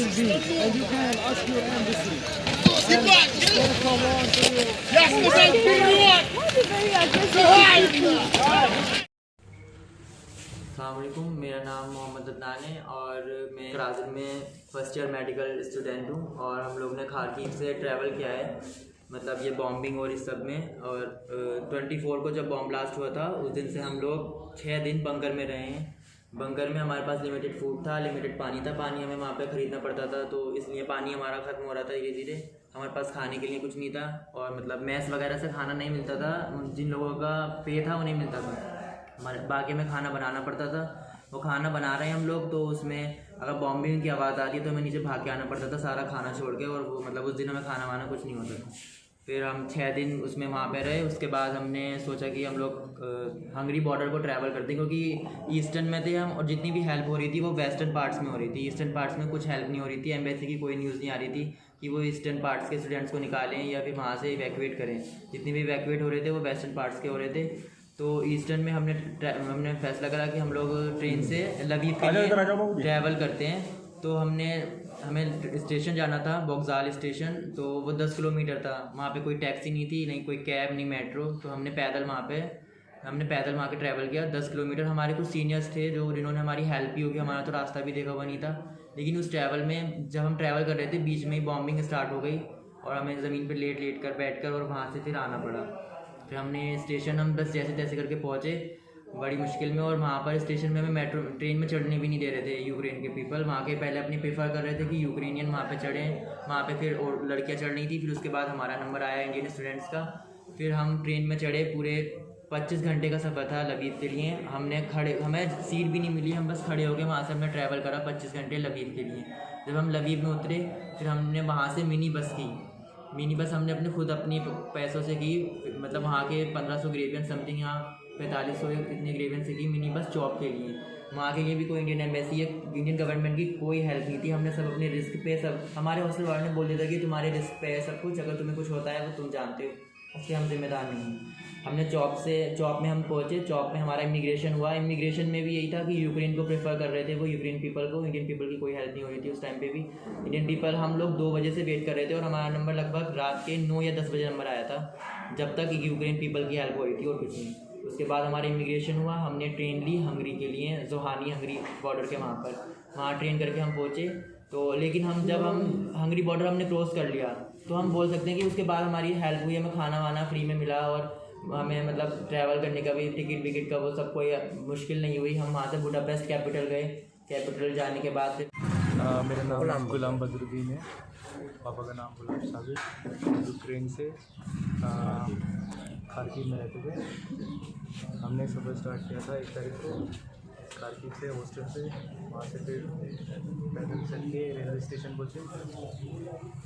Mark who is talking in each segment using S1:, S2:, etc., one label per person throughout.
S1: be, and you can ask your embassy. Gonna come on to you.
S2: अस्सलामुअलैकुम, मेरा नाम मोहम्मद अदनान है और मैं ब्राज़ील में फर्स्ट ईयर मेडिकल स्टूडेंट हूँ। और हम लोग ने खारकीव से ट्रैवल किया है, मतलब ये बॉम्बिंग और इस सब में। और 24 को जब बॉम्ब ब्लास्ट हुआ था उस दिन से हम लोग 6 दिन बंकर में रहे हैं। बंकर में हमारे पास लिमिटेड फूड था, लिमिटेड पानी था। पानी हमें वहाँ पे ख़रीदना पड़ता था, तो इसलिए पानी हमारा ख़त्म हो रहा था धीरे धीरे। हमारे पास खाने के लिए कुछ नहीं था और मतलब मैस वगैरह से खाना नहीं मिलता था। जिन लोगों का पे था वो नहीं मिलता था, हमारे बाकी में खाना बनाना पड़ता था। वो खाना बना रहे हैं हम लोग, तो उसमें अगर बॉम्बिंग की आवाज़ आती है तो हमें नीचे भाग के आना पड़ता था सारा खाना छोड़ के। और वो मतलब उस दिन हमें खाना वाना कुछ नहीं होता था। फिर हम 6 दिन उसमें वहाँ पे रहे। उसके बाद हमने सोचा कि हम लोग हंगरी बॉर्डर को ट्रैवल करते हैं, क्योंकि ईस्टर्न में थे हम और जितनी भी हेल्प हो रही थी वो वेस्टर्न पार्ट्स में हो रही थी। ईस्टर्न पार्ट्स में कुछ हेल्प नहीं हो रही थी। एम्बेसी की कोई न्यूज़ नहीं आ रही थी कि वो ईस्टर्न पार्ट्स के स्टूडेंट्स को निकालें या फिर वहाँ से इवैक्यूएट करें। जितने भी इवैक्यूएट हो रहे थे वो वेस्टर्न पार्ट्स के हो रहे थे। तो ईस्टर्न में हमने फैसला करा कि हम लोग ट्रेन से लवीव के लिए ट्रैवल करते हैं। तो हमें स्टेशन जाना था, बॉक्साल स्टेशन। तो वो 10 किलोमीटर था। वहाँ पे कोई टैक्सी नहीं थी, नहीं कोई कैब, नहीं मेट्रो। तो हमने पैदल वहाँ के ट्रैवल किया 10 किलोमीटर। हमारे कुछ सीनियर्स थे जिन्होंने हमारी हेल्प की होगी, हमारा तो रास्ता भी देखा हुआ नहीं था। लेकिन उस ट्रैवल में जब हम ट्रैवल कर रहे थे बीच में ही बॉम्बिंग स्टार्ट हो गई और हमें ज़मीन पर लेट कर बैठ कर और वहाँ से फिर आना पड़ा। फिर हमने स्टेशन हम बस जैसे तैसे करके पहुँचे बड़ी मुश्किल में। और वहाँ पर स्टेशन में हमें मेट्रो ट्रेन में चढ़ने भी नहीं दे रहे थे यूक्रेन के पीपल। वहाँ के पहले अपनी प्रेफर कर रहे थे कि यूक्रेनियन वहाँ पे चढ़ें। वहाँ पे फिर और लड़कियाँ चढ़ रही थी। फिर उसके बाद हमारा नंबर आया इंडियन स्टूडेंट्स का। फिर हम ट्रेन में चढ़े। पूरे 25 घंटे का सफ़र था लवीव के लिए। हमें सीट भी नहीं मिली, हम बस खड़े होकर वहाँ से हमने ट्रैवल करा 25 घंटे लवीव के लिए। जब हम लवीव में उतरे फिर हमने वहाँ से मिनी बस हमने अपनी पैसों से की। मतलब वहाँ के 1500 ग्रेवियन समथिंग, यहाँ 4500 इतने ग्रेवियन से की मिनी बस जॉब के लिए। वहाँ के लिए भी कोई इंडियन एम्बेसी या इंडियन गवर्नमेंट की कोई हेल्प नहीं थी। हमने सब अपने रिस्क पे, सब हमारे हॉस्टल वालों ने बोल दिया था कि तुम्हारे रिस्क पे है सब कुछ, अगर तुम्हें कुछ होता है वो तुम जानते हो, उसके हम जिम्मेदार नहीं हैं। हमने चौप में हम पहुँचे। चौप में हमारा इमिग्रेशन हुआ। इमिग्रेशन में भी यही था कि यूक्रेन को प्रेफर कर रहे थे वो, यूक्रेन पीपल को। इंडियन पीपल की कोई हेल्प नहीं हो रही थी उस टाइम पे भी। इंडियन पीपल हम लोग 2 बजे से वेट कर रहे थे और हमारा नंबर लगभग रात के 9 या 10 बजे नंबर आया था, जब तक यूक्रेन पीपल की हेल्प हो रही थी और कुछ नहीं। उसके बाद हमारा इमिग्रेशन हुआ। हमने ट्रेन ली हंगरी के लिए, जोहानी हंगरी बॉर्डर के वहाँ ट्रेन करके हम पहुँचे। तो लेकिन जब हम हंगरी बॉर्डर हमने क्रॉस कर लिया तो हम बोल सकते हैं कि उसके बाद हमारी हेल्प हुई। हमें खाना वाना फ्री में मिला और हमें मतलब ट्रैवल करने का भी टिकट विकेट का वो सब कोई मुश्किल नहीं हुई। हम वहाँ से बुडापेस्ट कैपिटल गए। कैपिटल जाने के बाद से
S3: मेरा नाम गुलाम बदरुद्दीन है, पापा का नाम गुलाम साबिर। यूक्रेन से खारकीव में रहते थे। हमने सफ़र स्टार्ट किया था 1 तारीख को खारकीव से, हॉस्टल से। वहाँ से फिर पैदल चल के रेलवे स्टेशन पहुँचे।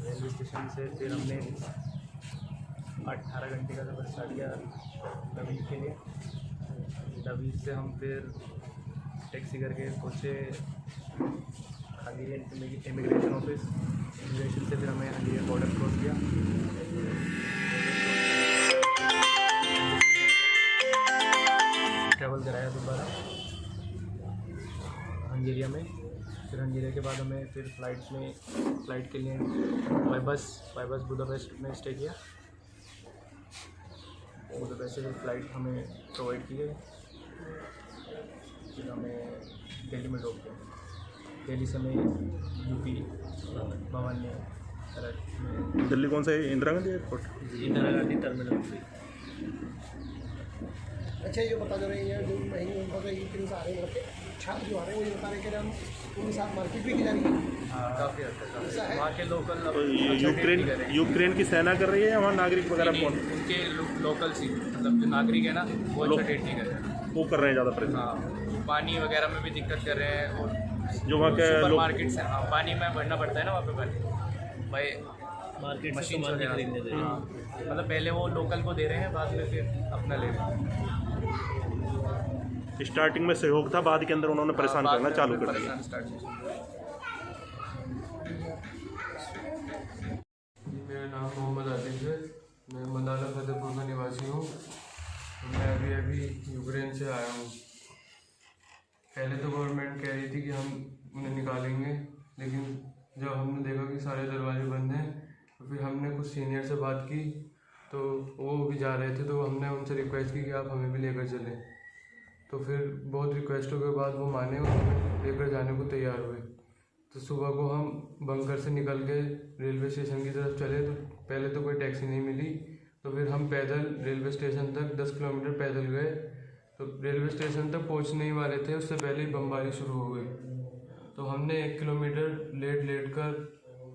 S3: रेलवे स्टेशन से फिर हमने 18 घंटे का सफ़र स्टार्ट किया लवीव के लिए। लवीव से हम फिर टैक्सी करके पहुँचे हंगेरियन इमिग्रेशन ऑफिस। इमिग्रेशन से फिर हमें हंगेरियन बॉर्डर क्रॉस किया। ट्रैवल कराया दोबारा हंगेरिया में। फिर हंगेरिया के बाद हमें फिर फ़्लाइट के लिए बाई बस बुडापेस्ट में स्टे किया। बुडापेस्ट से फ़्लाइट हमें प्रोवाइड की है। फिर हमें दिल्ली में ड्रॉप किया। दिल्ली से हमें यूपी भवन में।
S4: दिल्ली कौन सा है? Indira Gandhi airport,
S3: Indira Gandhi terminal.
S5: अच्छा, ये बता दे रहे हैं जो यूक्रेन से आ रहे हैं छात्र जो आ रहे हैं, वो ये बता रहे हैं कि हम उनके साथ मार्केट भी की जा रही है।
S3: काफ़ी हद तक वहाँ के लोकल
S4: तो यूक्रेन की सेना कर रही है या वहाँ नागरिक वगैरह कौन?
S3: उनके लोकल सी, मतलब जो नागरिक है ना वो अच्छा ट्रीट नहीं कर रहे हैं।
S4: वो कर रहे हैं ज़्यादा प्रेशर।
S3: हाँ, पानी वगैरह में भी दिक्कत कर रहे हैं। और
S4: जो वहाँ के
S3: सुपर मार्केट से पानी में भरना पड़ता है ना वहाँ पे पानी भाई, मार्केट मशीन वगैरह खरीदने दे रहे हैं। मतलब पहले वो लोकल को दे रहे हैं, बाद में फिर अपना ले रहे हैं।
S4: स्टार्टिंग में सहयोग था, बाद के अंदर उन्होंने परेशान करना चालू कर दिया।
S6: मेरा नाम मोहम्मद आतिफ है, मैं मदाना फतेहपुर का निवासी हूँ। मैं अभी यूक्रेन से आया हूँ। पहले तो गवर्नमेंट कह रही थी कि हम उन्हें निकालेंगे, लेकिन जब हमने देखा कि सारे दरवाजे बंद हैं तो फिर हमने कुछ सीनियर से बात की, तो वो भी जा रहे थे, तो हमने उनसे रिक्वेस्ट की कि आप हमें भी लेकर चलें। तो फिर बहुत रिक्वेस्टों के बाद वो माने और हमें लेकर जाने को तैयार हुए। तो सुबह को हम बंकर से निकल के रेलवे स्टेशन की तरफ चले, तो पहले तो कोई टैक्सी नहीं मिली, तो फिर हम पैदल रेलवे स्टेशन तक 10 किलोमीटर पैदल गए। तो रेलवे स्टेशन तक पहुंचने ही वाले थे, उससे पहले ही बमबारी शुरू हो गई। तो हमने 1 किलोमीटर लेट कर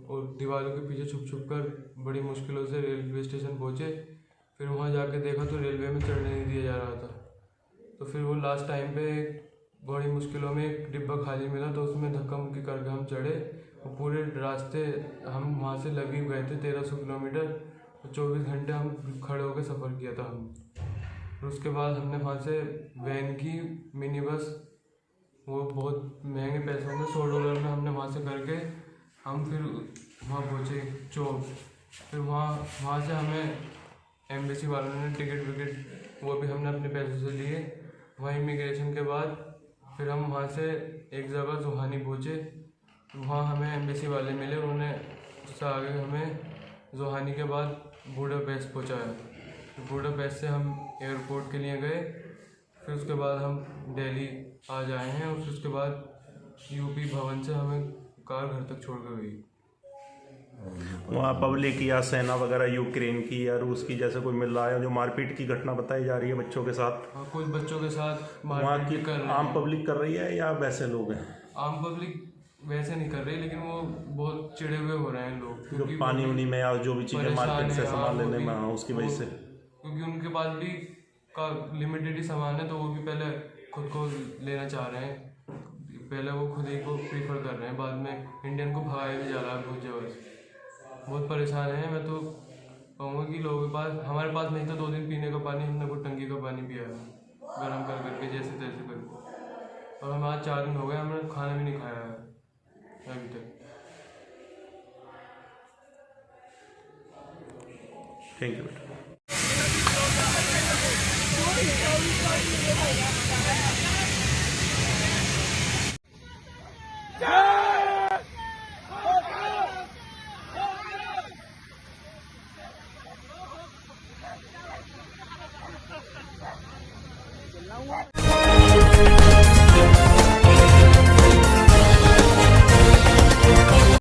S6: और दीवारों के पीछे छुप कर बड़ी मुश्किलों से रेलवे स्टेशन पहुंचे। फिर वहां जाके देखा तो रेलवे में चढ़ने नहीं दिया जा रहा था। तो फिर वो लास्ट टाइम पे बड़ी मुश्किलों में एक डिब्बा खाली मिला, तो उसमें धक्का मुक्की करके हम चढ़े। और पूरे रास्ते हम वहाँ से लगे गए थे 1300 किलोमीटर, तो 24 घंटे हम खड़े होकर सफ़र किया था हम। और उसके बाद हमने वहाँ से वैन की, मिनी बस, वो बहुत महंगे पैसों में $100 में हमने वहाँ से करके हम फिर वहाँ पहुँचे चौक। फिर वहाँ से हमें एम्बेसी वालों ने टिकट विकेट वो भी हमने अपने पैसों से लिए। वहाँ इमिग्रेशन के बाद फिर हम वहाँ से एक जगह जोहानी पहुँचे। वहाँ हमें एम्बेसी वाले मिले, उन्होंने उससे आगे हमें जोहानी के बाद बुडापेस्ट पहुँचाया। बुडापेस्ट से हम एयरपोर्ट के लिए गए। फिर उसके बाद हम दिल्ली आ जाए हैं, और फिर उसके बाद यूपी भवन से हमें कार घर तक छोड़ कर गई।
S4: वहाँ पब्लिक या सेना वगैरह यूक्रेन की या रूस की जैसे कोई मिल रहा है, जो मारपीट की घटना बताई जा रही है बच्चों के साथ?
S6: हाँ, कुछ बच्चों के साथ
S4: वहाँ की आम पब्लिक कर रही है या वैसे लोग हैं?
S6: आम पब्लिक वैसे नहीं कर रही, लेकिन वो बहुत चिड़े हुए हो रहे हैं लोग,
S4: जो पानी उनी में या जो भी चीज़ें मार्केट से सामान लेने में, उसकी वजह से,
S6: क्योंकि उनके पास भी का लिमिटेड ही सामान है, तो वो भी पहले खुद को लेना चाह रहे हैं। पहले वो खुद ही को प्रीफर कर रहे हैं, बाद में इंडियन को भगाया भी जा रहा है बहुत जगह से। बहुत परेशान हैं। मैं तो कहूँगा कि लोगों के पास, हमारे पास नहीं था 2 दिन पीने का पानी, हमने वो टंकी का पानी पिया है गर्म कर करके जैसे तैसे करके। और हमें आज 4 दिन हो गए, हमने खाना भी नहीं खाया है अभी तक।
S4: थैंक यू बेटा।